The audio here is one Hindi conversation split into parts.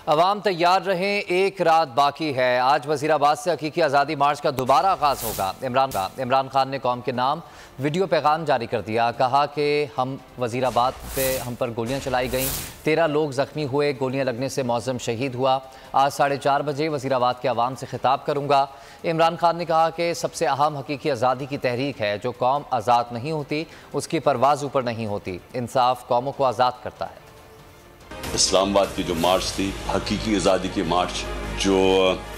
अवाम तैयार रहें, एक रात बाकी है। आज वज़ीराबाद से हकीकी आज़ादी मार्च का दोबारा आगाज़ होगा। इमरान खान ने कौम के नाम वीडियो पैगाम जारी कर दिया। कहा कि हम वज़ीराबाद पे हम पर गोलियां चलाई गईं, 13 लोग ज़ख्मी हुए, गोलियां लगने से मौज़म शहीद हुआ। आज 4:30 बजे वज़ीराबाद के अवाम से खिताब करूँगा। इमरान खान ने कहा कि सबसे अहम हकीकी आज़ादी की तहरीक है। जो कौम आज़ाद नहीं होती उसकी परवाज़ ऊपर नहीं होती। इंसाफ कौमों को आज़ाद करता है। इस्लामाबाद की जो मार्च थी, हकीकी आज़ादी की मार्च, जो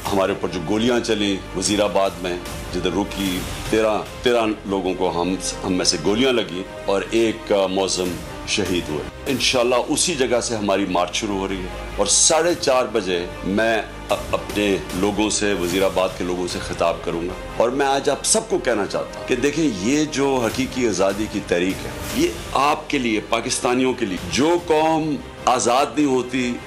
हमारे ऊपर जो गोलियां चली वज़ीराबाद में, जिधर रुकी 13 लोगों को हम में से गोलियां लगी और एक मौज़म शहीद हुए। इंशाल्लाह उसी जगह से हमारी मार्च शुरू हो रही है और 4:30 बजे मैं अपने लोगों से, वज़ीराबाद के लोगों से खिताब करूंगा। और मैं आज आप सबको कहना चाहता हूं कि देखें, ये जो हकीकी आज़ादी की तहरीक है, ये आपके लिए, पाकिस्तानियों के लिए। जो कौम आज़ाद नहीं होती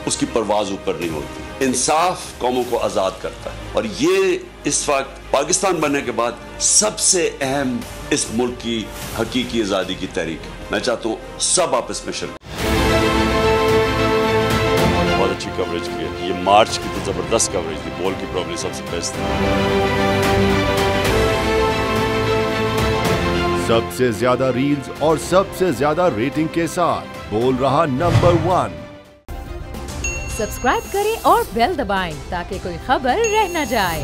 उसकी परवाज़ ऊपर नहीं होती। इंसाफ कौमों को आज़ाद करता है और ये इस वक्त पाकिस्तान बनने के बाद सबसे अहम इस मुल्क की हकीकी आज़ादी की तहरीक है। मैं चाहता हूँ सब आपस में शिरकत। बहुत अच्छी कवरेज की है, ये मार्च की तो ज़बरदस्त कवरेज थी, बॉल की प्रॉब्लम सबसे बेस्ट थी। सबसे ज्यादा रील्स और सबसे ज्यादा रेटिंग के साथ बोल रहा नंबर 1। सब्सक्राइब करें और बेल दबाएं ताकि कोई खबर रह न जाए।